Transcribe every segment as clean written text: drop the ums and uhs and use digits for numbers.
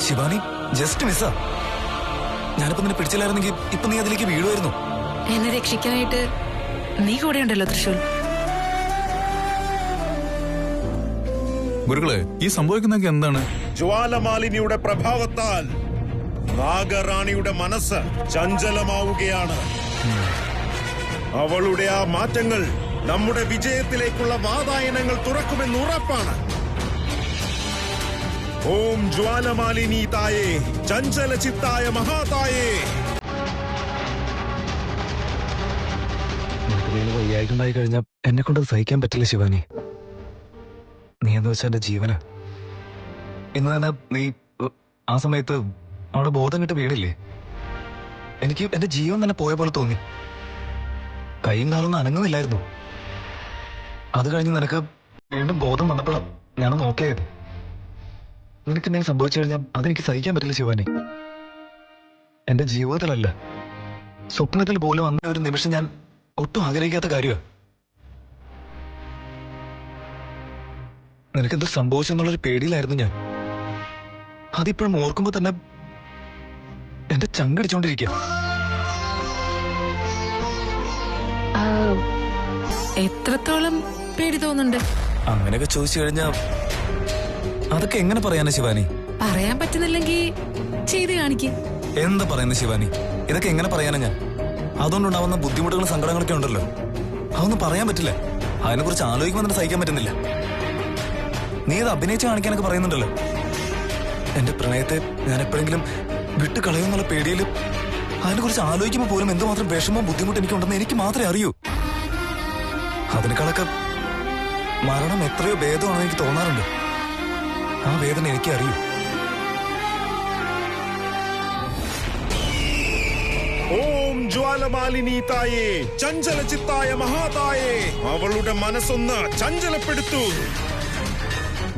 Shivani just മിസ്സാ. ഞാനിപ്പോ നിന്നെ പിടിച്ചില്ലായിരുന്നെങ്കിൽ ഇപ്പൊ നീ അതിലേക്ക് വീഴുമായിരുന്നു. എന്നെ രക്ഷിക്കാനായിട്ട് നീ കൂടെ ഉണ്ടല്ലോ തൃശൂൽ. ഗുരുക്കളെ, ഈ സംഭവിക്കുന്നൊക്കെ എന്താണ്? ജ്വാലമാലിനിയുടെ പ്രഭാവത്താൽ നാഗറാണിയുടെ മനസ്സ് ചഞ്ചലമാവുകയാണ്. അവളുടെ ആ മാറ്റങ്ങൾ നമ്മുടെ വിജയത്തിലേക്കുള്ള വാതായനങ്ങൾ തുറക്കുമെന്ന് ഉറപ്പാണ്. ഓം ജ്വാലമാലിനി തായേ, ചഞ്ചല ചിത്തായ മഹാതായേ. വയ്യായിട്ടുണ്ടായി കഴിഞ്ഞാൽ എന്നെ കൊണ്ട് സഹിക്കാൻ പറ്റില്ല ശിവാനി. നീ എന്ന് വെച്ചാൽ എന്റെ ജീവന. ഇന്ന് തന്നെ നീ ആ സമയത്ത് അവിടെ ബോധം കിട്ട് വീടില്ലേ, എനിക്ക് എന്റെ ജീവൻ തന്നെ പോയ പോലെ തോന്നി. കൈയും കാലൊന്നും അനങ്ങുന്നില്ലായിരുന്നു. അത് കഴിഞ്ഞ് നിനക്ക് വീണ്ടും ബോധം വന്നപ്പോഴാണ് ഞാൻ നോക്കിയത്. നിനക്ക് എന്തെങ്കിലും സംഭവിച്ചു കഴിഞ്ഞാൽ അതെനിക്ക് സഹിക്കാൻ പറ്റില്ല ശിവാനി. എന്റെ ജീവിതത്തിലല്ല, സ്വപ്നത്തിൽ പോലും അന്ന ഒരു നിമിഷം ഞാൻ ഒട്ടും ആഗ്രഹിക്കാത്ത കാര്യമാണ്. നിനക്കെന്ത് സംഭവിച്ചെന്നുള്ളൊരു പേടിയിലായിരുന്നു ഞാൻ. അതിപ്പോഴും ഓർക്കുമ്പോ തന്നെ എന്റെ ചങ്കടിച്ചോണ്ടിരിക്കുക. എത്രത്തോളം പേടി തോന്നുന്നുണ്ട്? അങ്ങനെയൊക്കെ ചോദിച്ചു കഴിഞ്ഞാ അതൊക്കെ എങ്ങനെ പറയാനാ ശിവാനി? പറയാൻ പറ്റുന്നില്ലെങ്കിൽ ചെയ്ത് കാണിക്കും. എന്താ പറയുന്നത് ശിവാനി? ഇതൊക്കെ എങ്ങനെ പറയാനാ ഞാൻ? അതുകൊണ്ടുണ്ടാവുന്ന ബുദ്ധിമുട്ടുകളും സങ്കടങ്ങളൊക്കെ ഉണ്ടല്ലോ, അതൊന്നും പറയാൻ പറ്റില്ല. അതിനെ കുറിച്ച് ആലോചിക്കുമ്പോൾ തന്നെ സഹിക്കാൻ പറ്റുന്നില്ല. നീ ഇത് അഭിനയിച്ച് കാണിക്കാനൊക്കെ പറയുന്നുണ്ടല്ലോ. എന്റെ പ്രണയത്തെ ഞാൻ എപ്പോഴെങ്കിലും വിട്ട് കളയുമെന്നുള്ള പേടിയിൽ അതിനെ കുറിച്ച് ആലോചിക്കുമ്പോൾ പോലും എന്തുമാത്രം വിഷമവും ബുദ്ധിമുട്ടും എനിക്കുണ്ടെന്ന് എനിക്ക് മാത്രമേ അറിയൂ. അതിനേക്കാളൊക്കെ മരണം എത്രയോ ഭേദമാണെന്ന് എനിക്ക് തോന്നാറുണ്ട്. ആ വേദന എനിക്ക് അറിയൂ. ഓം ജ്വാലമാലിനി തായേ, ചഞ്ചല ചിത്തായ മഹാതായേ. അവളുടെ മനസ്സൊന്ന് ചഞ്ചലപ്പെടുത്തൂ.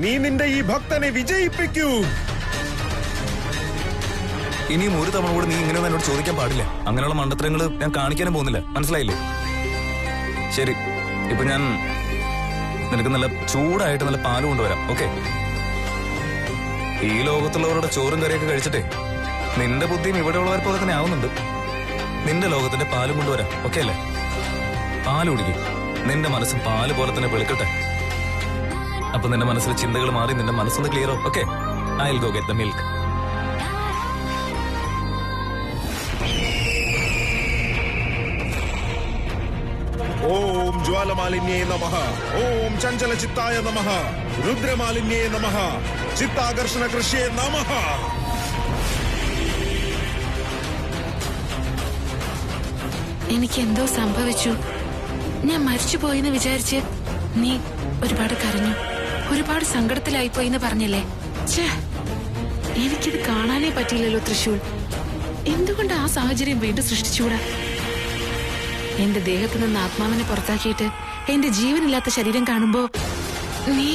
നീ നിന്റെ ഈ ഭക്തനെ വിജയിപ്പിക്കൂ. ഇനിയും ഒരു തവണ കൂടെ നീ ഇങ്ങനെയൊന്നും എന്നോട് ചോദിക്കാൻ പാടില്ല. അങ്ങനെയുള്ള മണ്ടത്തരങ്ങൾ ഞാൻ കാണിക്കാനും പോകുന്നില്ല, മനസ്സിലായില്ലേ? ശരി, ഇപ്പൊ ഞാൻ നിനക്ക് നല്ല ചൂടായിട്ട് നല്ല പാല് കൊണ്ടുവരാം. ഓക്കെ? ഈ ലോകത്തുള്ളവരുടെ ചോറും കറിയൊക്കെ കഴിച്ചിട്ടേ നിന്റെ ബുദ്ധിയും ഇവിടെയുള്ളവരെ പോലെ തന്നെ ആവുന്നുണ്ട്. നിന്റെ ലോകത്തിന്റെ പാലും കൊണ്ടുവരാം. ഓക്കെ അല്ലേ? പാല് കുടിക്കും. നിന്റെ മനസ്സും പാല് പോലെ തന്നെ വെളുക്കട്ടെ. അപ്പൊ നിന്റെ മനസ്സിലെ ചിന്തകൾ മാറി നിന്റെ മനസ്സൊന്ന് ക്ലിയർ ആവും. Okay? I will go get the milk. ഓം ജ്വാലമാലിന്യേ നമഃ. ഓം ചഞ്ചല ചിത്തായ നമഃ. രുദ്രമാലിന്യേ നമഃ. ചിത്താകർഷണ കൃഷ്യേ നമഃ. എനിക്ക് എന്തോ സംഭവിച്ചു. ഞാൻ മരിച്ചുപോയെന്ന് വിചാരിച്ച് നീ ഒരുപാട് കരഞ്ഞു, ഒരുപാട് സങ്കടത്തിലായിപ്പോയി എന്ന് പറഞ്ഞല്ലേ? ഛേ, എനിക്കിത് കാണാനേ പറ്റിയില്ലല്ലോ തൃശൂൽ. എന്തുകൊണ്ട് ആ സാഹചര്യം വീണ്ടും സൃഷ്ടിച്ചുകൂടാ? എന്റെ ദേഹത്തു നിന്ന് ആത്മാവിനെ പുറത്താക്കിയിട്ട് എന്റെ ജീവനില്ലാത്ത ശരീരം കാണുമ്പോ നീ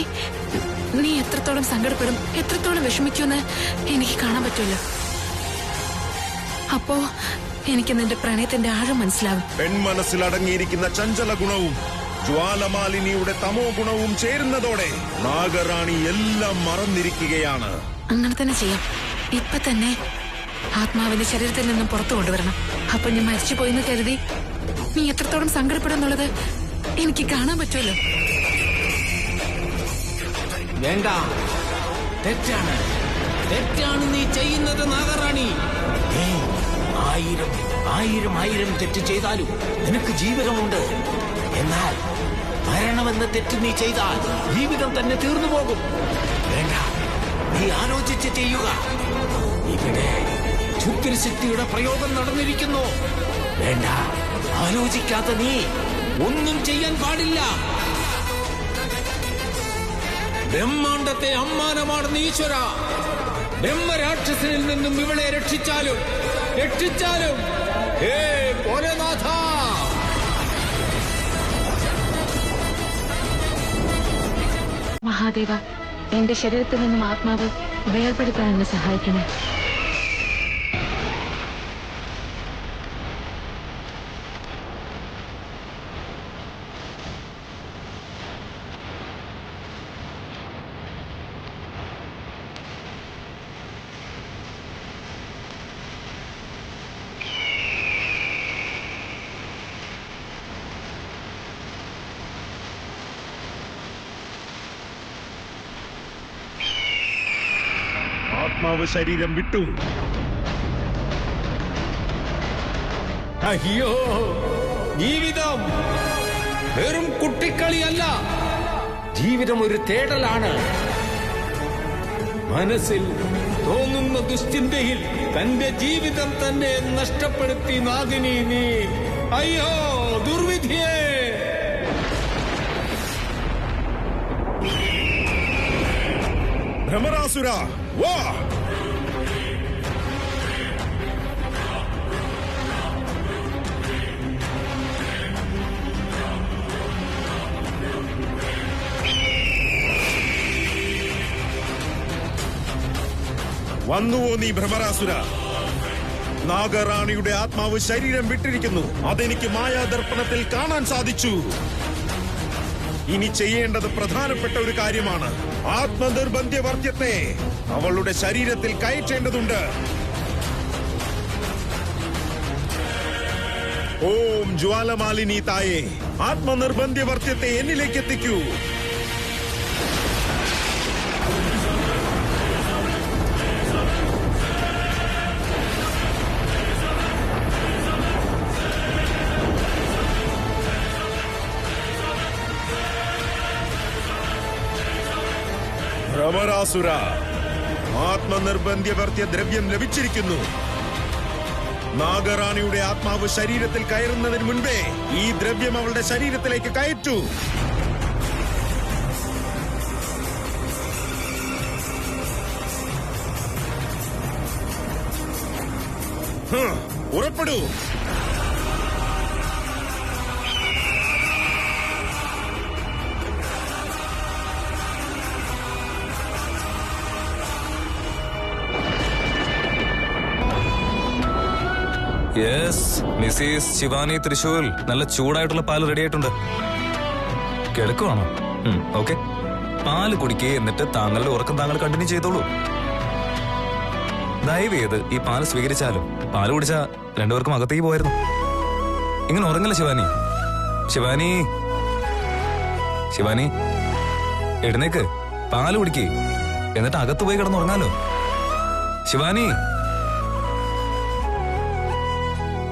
നീ എത്രത്തോളം സങ്കടപ്പെടും, എത്രത്തോളം വിഷമിക്കുമെന്ന് എനിക്ക് കാണാൻ പറ്റുമല്ലോ. അപ്പോ എനിക്ക് നിന്റെ പ്രണയത്തിന്റെ ആഴം മനസ്സിലാവും. പെൺമനസ്സിൽ അടങ്ങിയിരിക്കുന്ന ചഞ്ചല ഗുണവും ജ്വാലമാലിനിയുടെ തമോ ഗുണവും ചേരുന്നതോടെ നാഗറാണി എല്ലാം മറന്നിരിക്കുകയാണ്. അങ്ങനെ തന്നെ ചെയ്യാം. ഇപ്പൊ തന്നെ ആത്മാവിന്റെ ശരീരത്തിൽ നിന്നും പുറത്തു കൊണ്ടുവരണം. അപ്പൊ ഞാൻ മരിച്ചുപോയെന്ന് കരുതി നീ എത്രത്തോളം സങ്കടപ്പെടുന്നുള്ളത് എനിക്ക് കാണാൻ പറ്റുമല്ലോ. വേണ്ട, തെറ്റാണ്, തെറ്റാണ് നീ ചെയ്യുന്നത് നാഗറാണി. ആയിരം ആയിരം ആയിരം തെറ്റ് ചെയ്താലും നിനക്ക് ജീവിതമുണ്ട്. എന്നാൽ മരണമെന്ന തെറ്റ് നീ ചെയ്താൽ ജീവിതം തന്നെ തീർന്നു പോകും. വേണ്ട, നീ ആലോചിച്ച് ചെയ്യുക. ഇവിടെ ക്ഷുദ്രശക്തിയുടെ പ്രയോഗം നടന്നിരിക്കുന്നു. വേണ്ട, ആലോചിക്കാതെ നീ ഒന്നും ചെയ്യാൻ പാടില്ല. ബ്രഹ്മാണ്ടത്തെ അമ്മാനമാണെന്ന് ഈശ്വര. ബ്രഹ്മരാക്ഷസനിൽ നിന്നും ഇവളെ രക്ഷിച്ചാലും ഹേ ഭോലേനാഥ. മഹാദേവ, എന്റെ ശരീരത്തിൽ നിന്നും ആത്മാവ് വേർപെടുത്താൻ എന്നെ സഹായിക്കണേ. ആത്മാവ് ശരീരം വിട്ടു. അയ്യോ, ജീവിതം വെറും കുട്ടിക്കളിയല്ല. ജീവിതം ഒരു തേടലാണ്. മനസ്സിൽ തോന്നുന്ന ദുശ്ചിന്തയിൽ തന്റെ ജീവിതം തന്നെ നഷ്ടപ്പെടുത്തി നാഗിനി നീ. അയ്യോ ദുർവിധിയേ! ഭ്രമരാസുര വാ! വന്നുവോ നീ ഭ്രമരാസുര? നാഗറാണിയുടെ ആത്മാവ് ശരീരം വിട്ടിരിക്കുന്നു. അതെനിക്ക് മായാദർപ്പണത്തിൽ കാണാൻ സാധിച്ചു. ഇനി ചെയ്യേണ്ടത് പ്രധാനപ്പെട്ട ഒരു കാര്യമാണ്. ആത്മനിർബന്ധ്യവർത്യത്തെ അവളുടെ ശരീരത്തിൽ കയറ്റേണ്ടതുണ്ട്. ഓം ജ്വാലമാലിനി തായേ, ആത്മനിർബന്ധ്യവർത്യത്തെ എന്നിലേക്ക് എത്തിക്കൂ. ഭ്രമരാസുര, ആത്മനിർബന്ധ്യവർത്യ ദ്രവ്യം ലഭിച്ചിരിക്കുന്നു. നാഗറാണിയുടെ ആത്മാവ് ശരീരത്തിൽ കയറുന്നതിന് മുൻപേ ഈ ദ്രവ്യം അവളുടെ ശരീരത്തിലേക്ക് കയറ്റൂ. പുറപ്പെടൂ. യെസ് മിസ്സിസ് ശിവാനി തൃശൂൽ, നല്ല ചൂടായിട്ടുള്ള പാല് റെഡി ആയിട്ടുണ്ട്. കിടക്കുവാണോ? ഓക്കെ, പാല് കുടിക്കേ, എന്നിട്ട് താങ്കളുടെ ഉറക്കം താങ്കൾ കണ്ടിന്യൂ ചെയ്തോളൂ. ദയവ് ചെയ്ത് ഈ പാല് സ്വീകരിച്ചാലും പാല് കുടിച്ചാ രണ്ടുപേർക്കും അകത്തേക്ക് പോയിരുന്നു. ഇങ്ങനെ ഉറങ്ങില്ല ശിവാനി. ശിവാനി, ശിവാനി എഴുന്നേക്ക്, പാല് കുടിക്കേ, എന്നിട്ട് അകത്ത് പോയി കിടന്നുറങ്ങാലോ. ശിവാനി,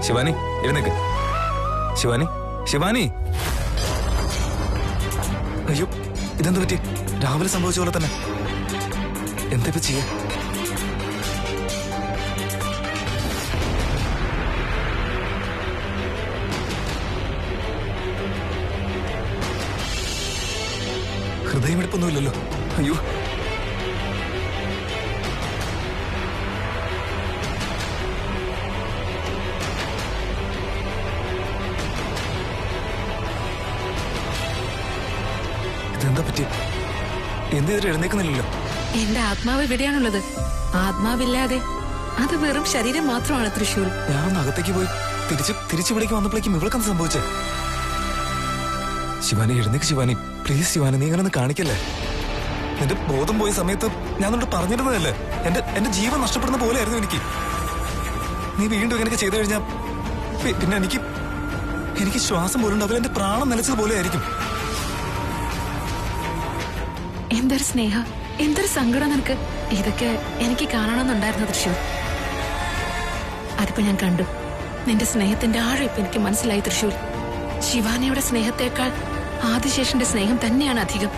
ശിവാനി എഴുന്നേക്ക്. ശിവാനി, ശിവാനി. അയ്യോ, ഇതെന്ത് പറ്റി? രാവിലെ സംഭവിച്ച പോലെ തന്നെ. എന്താ ഇപ്പൊ ചെയ്യാ? ഹൃദയമെടുപ്പൊന്നുമില്ലല്ലോ. അയ്യോ, എന്താ പറ്റി? എന്തിനും എഴുന്നേക്കുന്നില്ലല്ലോ. എന്റെ ആത്മാവ് എവിടെയാണുള്ളത്? ആത്മാവില്ലാതെ അത് വെറും ശരീരം മാത്രമാണ് തൃശൂൽ. ഞാനൊന്ന് അകത്തേക്ക് പോയി തിരിച്ചിവിടേക്ക് വന്നപ്പോഴേക്കും ഇവൾക്കെന്ത് സംഭവിച്ചേ? ശിവാനി എഴുന്നേക്ക്. ശിവാനി പ്ലീസ്, ശിവാനി നീ ഇങ്ങനെ കാണിക്കല്ലേ. നിന്റെ ബോധം പോയ സമയത്ത് ഞാൻ നിന്നോട് പറഞ്ഞിരുന്നതല്ലേ, എന്റെ ജീവൻ നഷ്ടപ്പെടുന്ന പോലെയായിരുന്നു എനിക്ക്. നീ വീണ്ടും ഇങ്ങനെയൊക്കെ ചെയ്തു കഴിഞ്ഞാൽ പിന്നെ എനിക്ക് ശ്വാസം പോലും ഉണ്ടാവില്ല. എന്റെ പ്രാണം നിലച്ചത് പോലെ ആയിരിക്കും. എന്തൊരു സ്നേഹ, എന്തൊരു സങ്കടം നിനക്ക്. ഇതൊക്കെ എനിക്ക് കാണണമെന്നുണ്ടായിരുന്നു തൃശൂർ. അതിപ്പോ ഞാൻ കണ്ടു. നിന്റെ സ്നേഹത്തിന്റെ ആഴം ഇപ്പൊ എനിക്ക് മനസ്സിലായി തൃശൂർ. ശിവാനിയുടെ സ്നേഹത്തെക്കാൾ ആദിശേഷന്റെ സ്നേഹം തന്നെയാണ് അധികം.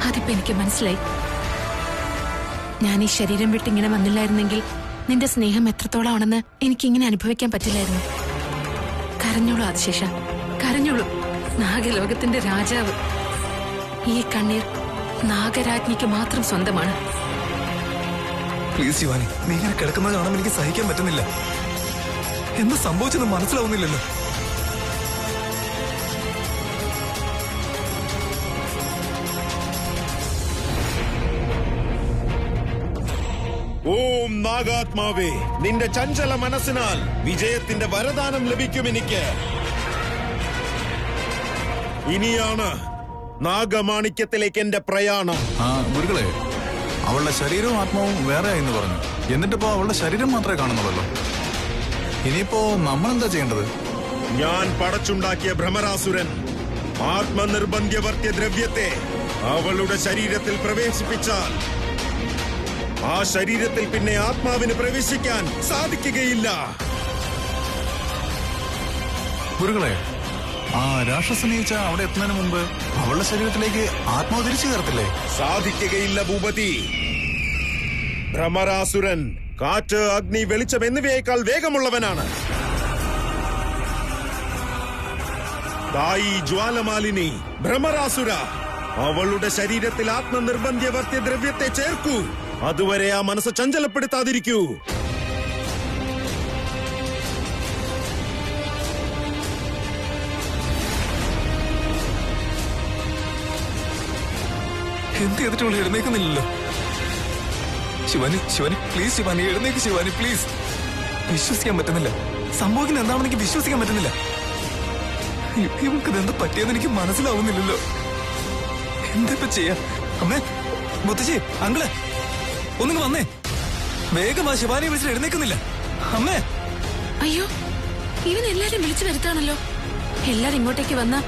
അതിപ്പോ എനിക്ക് മനസ്സിലായി. ഞാൻ ഈ ശരീരം വിട്ടിങ്ങനെ വന്നില്ലായിരുന്നെങ്കിൽ നിന്റെ സ്നേഹം എത്രത്തോളമാണെന്ന് എനിക്കിങ്ങനെ അനുഭവിക്കാൻ പറ്റില്ലായിരുന്നു. കരഞ്ഞോളൂ ആദിശേഷ, കരഞ്ഞോളൂ. നാഗലോകത്തിന്റെ രാജാവ്. ഈ കണ്ണീർ നാഗരാജ്ഞിക്ക് മാത്രം സ്വന്തമാണ്. പ്ലീസ് ശിവാനി, നീ ഇങ്ങനെ കിടക്കുന്നത് കാണാൻ എനിക്ക് സഹിക്കാൻ പറ്റുന്നില്ല. എന്താ സംഭവിച്ചെന്ന് മനസ്സിലാവുന്നില്ലല്ലോ. ഓം നാഗാത്മാവേ, നിന്റെ ചഞ്ചല മനസ്സിനാൽ വിജയത്തിന്റെ വരദാനം ലഭിക്കും എനിക്ക്. ഇനിയാണ് നാഗമാണിക്യത്തിലേക്ക് എന്റെ പ്രയാണം. ഗുരുക്കളെ, അവളുടെ ശരീരവും ആത്മാവും വേറെ എന്ന് പറഞ്ഞു. എന്നിട്ടിപ്പോ അവളുടെ ശരീരം മാത്രമേ കാണുന്നുള്ളൂ. ഇനിയിപ്പോ നമ്മളെന്താ ചെയ്യേണ്ടത്? ഞാൻ പടച്ചുണ്ടാക്കിയ ഭ്രമരാസുരൻ ആത്മനിർബന്ധ്യവർത്തിയ ദ്രവ്യത്തെ അവളുടെ ശരീരത്തിൽ പ്രവേശിപ്പിച്ചാൽ ആ ശരീരത്തിൽ പിന്നെ ആത്മാവിന് പ്രവേശിക്കാൻ സാധിക്കുകയില്ല. ഗുരുക്കളെ, ആ രാക്ഷസനീച്ച അവിടെ എത്തുന്നതിന് മുമ്പ് അവളുടെ ശരീരത്തിലേക്ക് ആത്മാവ് തിരിച്ചു കയറത്തില്ലേ? സാധിക്കുകയില്ല ഭൂപതി. ഭ്രമരാസുരൻ കാറ്റ്, അഗ്നി, വെളിച്ചം എന്നിവയേക്കാൾ വേഗമുള്ളവനാണ്. തായി ജ്വാലമാലിനി, ഭ്രമരാസുര, അവളുടെ ശരീരത്തിൽ ആത്മനിർബന്ധ്യവർത്തിയ ദ്രവ്യത്തെ ചേർക്കൂ. അതുവരെ ആ മനസ്സ് ചഞ്ചലപ്പെടുത്താതിരിക്കൂ. എന്ത് ചെയ്തിട്ടുള്ള എഴുന്നേക്കുന്നില്ലല്ലോ. ശിവാനി, ശിവാനി പ്ലീസ്, ശിവാനി എഴുന്നേക്ക്, ശിവാനി പ്ലീസ്. വിശ്വസിക്കാൻ പറ്റുന്നില്ല. സംഭവിക്കുന്ന എന്താണെന്ന് എനിക്ക് വിശ്വസിക്കാൻ പറ്റുന്നില്ല. ഇവൾക്ക് ഇതെന്ത് പറ്റിയെന്ന് എനിക്ക് മനസ്സിലാവുന്നില്ലല്ലോ. എന്തിപ്പോ ചെയ്യാ? അമ്മേ, മുത്തശ്ശി, അങ്കിള്, ഒന്നിങ്ങ് വന്നേ. വേഗം ആ ശിവാനിയെ വിളിച്ചിട്ട് എഴുന്നേക്കുന്നില്ല. അമ്മേ. അയ്യോ, ഇവൻ എല്ലാരും വിളിച്ചു വരുത്താണല്ലോ. എല്ലാരും ഇങ്ങോട്ടേക്ക് വന്ന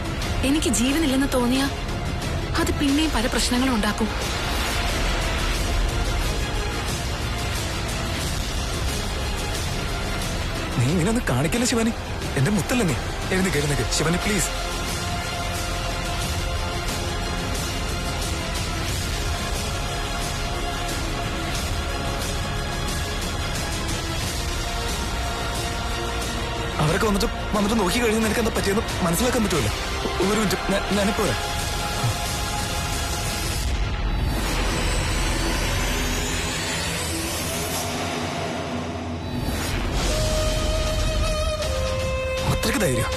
എനിക്ക് ജീവനില്ലെന്ന് തോന്നിയ അത് പിന്നെയും പല പ്രശ്നങ്ങളും ഉണ്ടാക്കും. നീ ഇങ്ങനെ ഒന്ന് കാണിക്കല്ലേ ശിവാനി. എന്റെ മുത്തല്ലേ നീ. എഴുന്നേക്ക്, എഴുന്നേക്ക് ശിവാനി പ്ലീസ്. അവരൊക്കെ വന്നിട്ട് നോക്കി കഴിഞ്ഞ് നിനക്ക് എന്താ പറ്റിയെന്ന് മനസ്സിലാക്കാൻ പറ്റുമല്ലോ. ഒരു മിനിറ്റ്, ഞാനിപ്പോ വരാം. അത്രയ്ക്ക് ധൈര്യം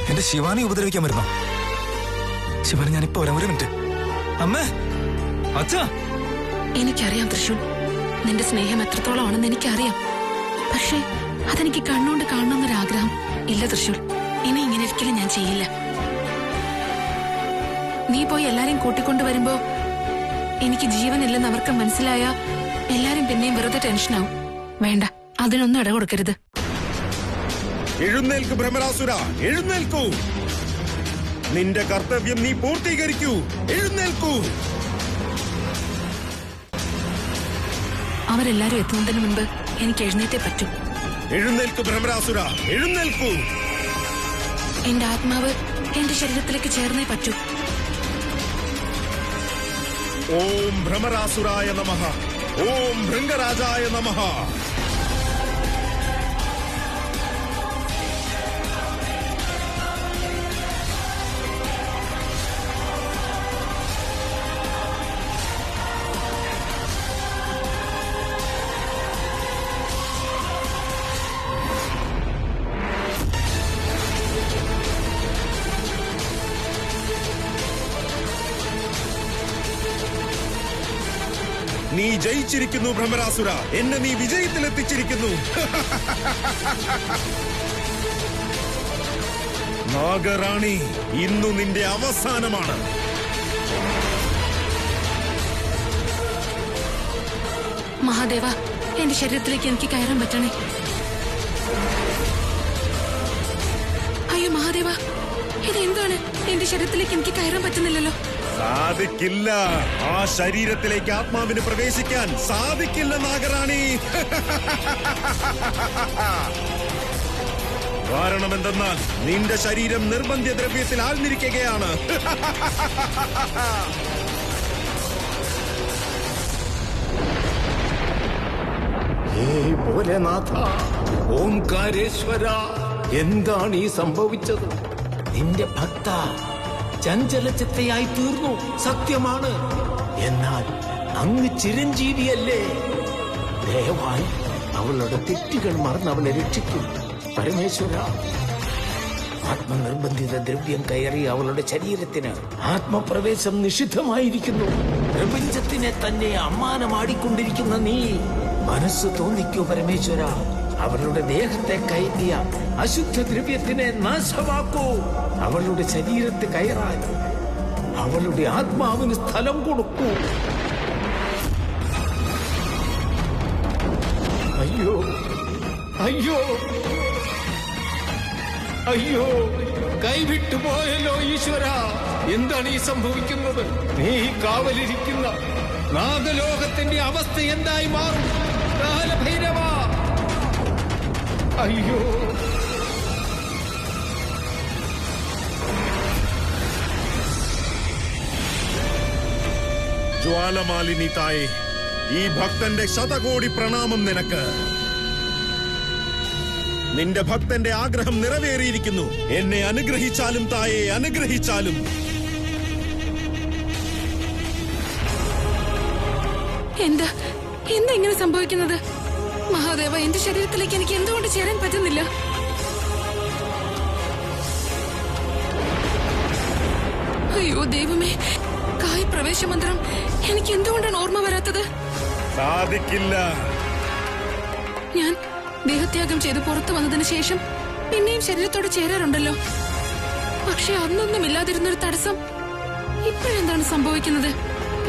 എന്റെ ശിവാനി ഉപദ്രവിക്കാൻ വരുന്നോ? ശിവാനി, ഞാനിപ്പോ വരാം. ഒരു മിനിറ്റ്. അമ്മേ, അച്ഛാ. എനിക്കറിയാം തൃശൂൽ, നിന്റെ സ്നേഹം എത്രത്തോളം ആണെന്ന് എനിക്കറിയാം. പക്ഷേ അതെനിക്ക് കണ്ണുകൊണ്ട് കാണണമെന്നൊരാഗ്രഹം ഇല്ല തൃശൂൽ. ഇനി ഇങ്ങനെ ഒരിക്കലും ഞാൻ ചെയ്യില്ല. നീ പോയി എല്ലാരെയും കൂട്ടിക്കൊണ്ടു വരുമ്പോ എനിക്ക് ജീവനില്ലെന്ന് അവർക്ക് മനസ്സിലായ എല്ലാരും പിന്നെയും വെറുതെ ടെൻഷനാവും. വേണ്ട, അതിനൊന്നും ഇടകൊടുക്കരുത്. എഴുന്നേൽക്കു ഭ്രമരാസുര, എഴുന്നേൽക്കൂ. നിന്റെ കർത്തവ്യം നീ പൂർത്തീകരിക്കൂ. എഴുന്നേൽക്കൂ. അവരെല്ലാരും എത്തുന്നതിന് മുൻപ് എനിക്ക് എഴുന്നേറ്റേ പറ്റൂ. എഴുന്നേൽക്കു ഭ്രമരാസുര, എഴുന്നേൽക്കൂ. എന്റെ ആത്മാവ് എന്റെ ശരീരത്തിലേക്ക് ചേർന്നേ പറ്റൂ. ഓം ഭ്രമരാസുരായ നമഃ. ഓം ഭൃംഗരാജായ നമഃ. നീ ജയിച്ചിരിക്കുന്നു ഭ്രമരാസുര. എന്നെ നീ വിജയത്തിലെത്തിച്ചിരിക്കുന്നു. നാഗറാണി, ഇന്നു നിന്റെ അവസാനമാണ്. മഹാദേവ, എന്റെ ശരീരത്തിലേക്ക് എനിക്ക് കയറാൻ പറ്റണേ. അയ്യോ മഹാദേവ, ഇതെന്താണ്? എന്റെ ശരീരത്തിലേക്ക് എനിക്ക് കയറാൻ പറ്റുന്നില്ലല്ലോ. സാധിക്കില്ല. ആ ശരീരത്തിലേക്ക് ആത്മാവിന് പ്രവേശിക്കാൻ സാധിക്കില്ല നാഗറാണി. കാരണം എന്തെന്നാൽ നിന്റെ ശരീരം നിർബന്ധ്യ ദ്രവ്യത്തിൽ ആഴ്ന്നിരിക്കുകയാണ്. ഭോലേനാഥ, ഓംകാരേശ്വര, എന്താണ് ഈ സംഭവിച്ചത്? നിന്റെ ഭക്ത ചഞ്ചലചിത്തയായി തീർന്നു, സത്യമാണ്. എന്നാൽ അങ്ങ് ചിരഞ്ജീവിയല്ലേ? ദയവായി അവളുടെ തെറ്റുകൾ മറന്ന് അവളെ രക്ഷിക്കും പരമേശ്വര. ആത്മനിർബന്ധിത ദ്രവ്യം കയറി അവളുടെ ശരീരത്തിന് ആത്മപ്രവേശം നിഷിദ്ധമായിരിക്കുന്നു. പ്രപഞ്ചത്തിനെ തന്നെ അമ്മാനമാടിക്കൊണ്ടിരിക്കുന്ന നീ മനസ്സ് തോന്നിക്കൂ പരമേശ്വര. അവളുടെ ദേഹത്തെ കയറ്റിയ അശുദ്ധ ദ്രവ്യത്തിനെ നാശമാക്കൂ. അവളുടെ ശരീരത്ത് കയറാൻ അവളുടെ ആത്മാവിന് സ്ഥലം കൊടുക്കൂ. അയ്യോ അയ്യോ അയ്യോ, കൈവിട്ടു പോയല്ലോ ഈശ്വര. എന്താണ് ഈ സംഭവിക്കുന്നത്? നീ കാവലിരിക്കുന്ന നാഗലോകത്തിന്റെ അവസ്ഥ എന്തായി മാറും? കാലഭൈരവ! അയ്യോ! ജ്വാലമാലിനി തായെ, ഈ ഭക്തന്റെ ശതകോടി പ്രണാമം നിനക്ക്. നിന്റെ ഭക്തന്റെ ആഗ്രഹം നിറവേറിയിരിക്കുന്നു. എന്നെ അനുഗ്രഹിച്ചാലും തായെ, അനുഗ്രഹിച്ചാലും. എന്താ ഇങ്ങനെ സംഭവിക്കുന്നത്? മഹാദേവ, എന്റെ ശരീരത്തിലേക്ക് എനിക്ക് എന്തുകൊണ്ട് ചേരാൻ പറ്റുന്നില്ല? അയ്യോ ദൈവമേ, കായ് പ്രവേശമന്ത്രം എനിക്ക് എന്തുകൊണ്ടാണ് ഓർമ്മ വരാത്തത്? സാധിക്കില്ല. ഞാൻ ദേഹത്യാഗം ചെയ്ത് പുറത്തു വന്നതിന് ശേഷം പിന്നെയും ശരീരത്തോട് ചേരാറുണ്ടല്ലോ. പക്ഷെ അന്നൊന്നും ഇല്ലാതിരുന്നൊരു തടസ്സം ഇപ്പോഴെന്താണ് സംഭവിക്കുന്നത്?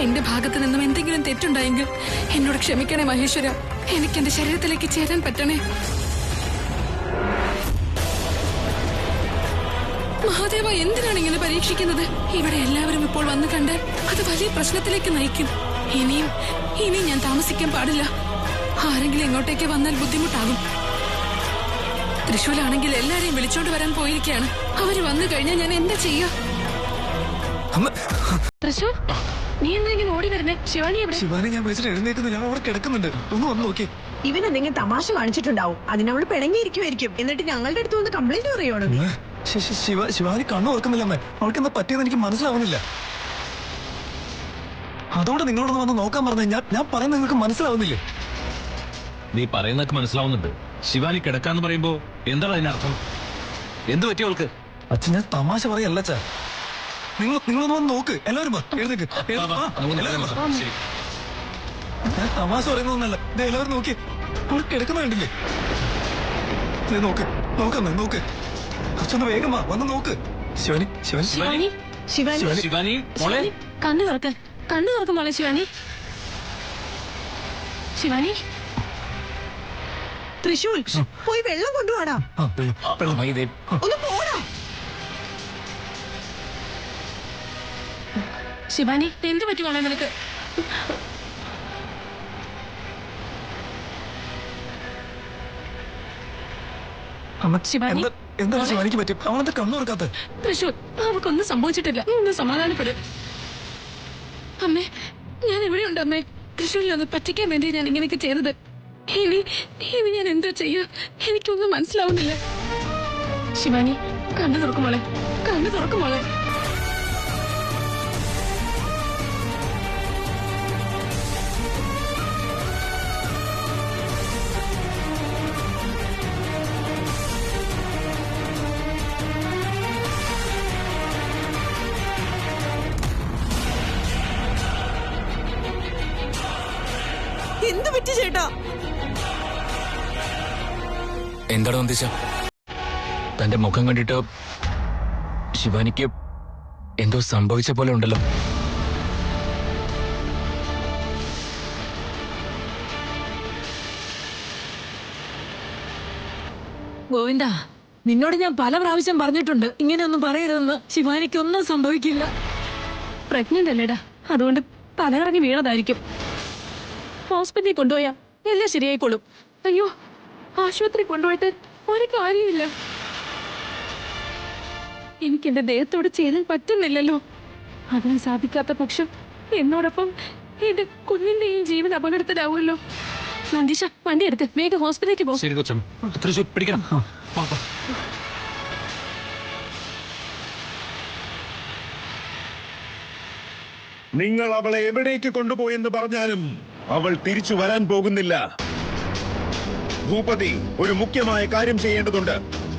എന്റെ ഭാഗത്ത് നിന്നും എന്തെങ്കിലും തെറ്റുണ്ടായെങ്കിൽ എന്നോട് ക്ഷമിക്കണേ മഹേശ്വര. എനിക്ക് എന്റെ ശരീരത്തിലേക്ക് ചേരാൻ പറ്റണേ. മഹാദേവ, എന്തിനാണ് ഇങ്ങനെ പരീക്ഷിക്കുന്നത്? ഇവിടെ എല്ലാവരും ഇപ്പോൾ വന്നു കണ്ടാൽ അത് വലിയ പ്രശ്നത്തിലേക്ക് നയിക്കും. ഇനിയും ഞാൻ താമസിക്കാൻ പാടില്ല. ആരെങ്കിലും ഇങ്ങോട്ടേക്ക് വന്നാൽ ബുദ്ധിമുട്ടാകും. തൃശ്ശൂലാണെങ്കിൽ എല്ലാരെയും വിളിച്ചോണ്ട് വരാൻ പോയിരിക്കുകയാണ്. അവര് വന്നു കഴിഞ്ഞാൽ ഞാൻ എന്താ ചെയ്യാ? തൃശ്ശൂർ, നീ എന്തെങ്കിലും ഓടി വരുന്നേ? ശിവാനി എവിടെ? ശിവാനി ഞാൻ വിളിച്ചിട്ട് എഴുന്നേറ്റുന്നില്ല, അവിടെ കിടക്കുന്നുണ്ട്. ഒന്ന് വന്ന് നോക്കി. ഇവൻ എന്തെങ്കിലും തമാശ കാണിച്ചിട്ടുണ്ടാവും. അതിനവള് പിണങ്ങിയിരിക്കുമായിരിക്കും. എന്നിട്ട് ഞങ്ങളുടെ അടുത്ത് വന്ന് കംപ്ലൈന്റ് പറയുവാണ്. ശിവാനി കണ്ണു ഓർക്കുന്നില്ല അമ്മ. അവൾക്ക് എന്താ പറ്റിയെന്ന് എനിക്ക് മനസ്സിലാവുന്നില്ല. അതോടെ നിങ്ങളോടൊന്ന് വന്ന് നോക്കാൻ പറഞ്ഞ ഞാൻ പറയുന്നത് നിങ്ങൾക്ക് മനസ്സിലാവുന്നില്ലേ? നീ പറയുന്നതൊക്കെ മനസ്സിലാവുന്നുണ്ട്. ശിവാനി കിടക്കാന്ന് പറയുമ്പോ എന്താണ് അതിനർത്ഥം? എന്ത് പറ്റി അവൾക്ക്? അച്ഛൻ ഞാൻ തമാശ പറയല്ല അച്ഛാ. നിങ്ങളൊന്ന് വന്ന് നോക്ക്. എല്ലാവരും എഴുന്നേക്ക്. ഞാൻ തമാശ പറയുന്നൊന്നല്ല. ഇത് എല്ലാവരും നോക്കി. അവൾ കിടക്കുന്ന കണ്ടില്ലേ? നോക്ക്. അച്ഛന്ന് വേഗം വന്ന് നോക്ക്. ശിവാനി ശിവാനി, ശിവാനി, ശിവാനി മോളെ, കണ്ണു തുറക്കും മോളെ. ശിവാനി, തൃശൂൽ പോയി വെള്ളം കൊണ്ടുപോടാ. ഒന്ന് പോടാ. ശിവാനി, എന്ത് പറ്റി മോളെ നിനക്ക്? എന്താണ് ശിവാനിക്ക് പറ്റും? അവളെന്താ കണ്ണു തുറക്കാത്ത? തൃശ്ശൂർ, അവൾക്കൊന്നും സംഭവിച്ചിട്ടില്ല. ഒന്ന് സമാധാനപ്പെടും. അമ്മേ, ഞാൻ എവിടെയുണ്ട് അമ്മേ? തൃശ്ശൂരിൽ ഒന്ന് പറ്റിക്കാൻ വേണ്ടി ഞാൻ ഇങ്ങനെയൊക്കെ ചെയ്തത്. ഇനി ഞാൻ എന്താ ചെയ്യാ? എനിക്കൊന്നും മനസ്സിലാവുന്നില്ല. ശിവാനി, കണ്ണു തുറക്കുമോളെ. എന്ത് പറ്റി ചേട്ടാ? എന്താണ് നന്ദിച്ച? തന്റെ മുഖം കണ്ടിട്ട് ശിവാനിക്ക് എന്തോ സംഭവിച്ച പോലെ ഉണ്ടല്ലോ. ഗോവിന്ദ, നിന്നോട് ഞാൻ പല പ്രാവശ്യം പറഞ്ഞിട്ടുണ്ട് ഇങ്ങനെയൊന്നും പറയരുതെന്ന്. ശിവാനിക്കൊന്നും സംഭവിക്കില്ല. പ്രഗ്നന്റ് അല്ലേടാ, അതുകൊണ്ട് തലകറങ്ങി വീണതായിരിക്കും. ഹോസ്പിറ്റലിൽ കൊണ്ടുപോയാ എല്ലാം ശരിയായിക്കോളും. അയ്യോ, ആശുപത്രി കൊണ്ടുപോയിട്ട് ഒരു കാര്യമില്ല. എനിക്ക് എന്റെ ദേഹത്തോട് ചേരാൻ പറ്റുന്നില്ലല്ലോ. അതിന് സാധിക്കാത്ത പക്ഷം എന്നോടൊപ്പം എന്റെ കുഞ്ഞിന്റെയും ജീവൻ അപകടത്തിലാവുമല്ലോ. നന്ദീഷ, വണ്ടി എടുത്ത് വേഗം ഹോസ്പിറ്റലിലേക്ക് പോകും. ശരി കൊച്ചം, തൃശ്ശൂർ പിടിക്കണം. നിങ്ങൾ അവളെ എവിടേക്ക് കൊണ്ടുപോയെന്ന് പറഞ്ഞാലും അവൾ തിരിച്ചു വരാൻ പോകുന്നില്ല. ഭൂപതി ഒരു മുഖ്യമായ കാര്യം ചെയ്യേണ്ടതുണ്ട്.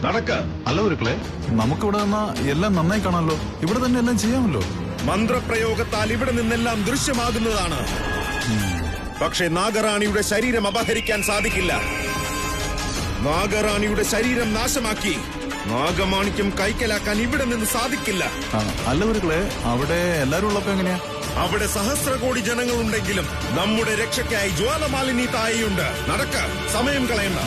നടക്ക. അല്ല ഒരിക്കലേ, നമുക്കിവിടെ നിന്നാ എല്ലാം നന്നായി കാണാമല്ലോ. ഇവിടെ തന്നെ എല്ലാം ചെയ്യാമല്ലോ. മന്ത്രപ്രയോഗത്താൽ ഇവിടെ നിന്നെല്ലാം ദൃശ്യമാകുന്നതാണ്. പക്ഷെ നാഗറാണിയുടെ ശരീരം അപഹരിക്കാൻ സാധിക്കില്ല. നാഗറാണിയുടെ ശരീരം നാശമാക്കി നാഗമാണിക്യം കൈക്കലാക്കാൻ ഇവിടെ നിന്ന് സാധിക്കില്ല. അല്ല ഒരിക്കലേ, അവിടെ എല്ലാരും ഉള്ളപ്പോ എങ്ങനെയാ? അവിടെ സഹസ്രകോടി ജനങ്ങളുണ്ടെങ്കിലും നമ്മുടെ രക്ഷയ്ക്കായി ജ്വാലമാലിനി തായയുണ്ട്. നടക്ക, സമയം കളയണ്ട.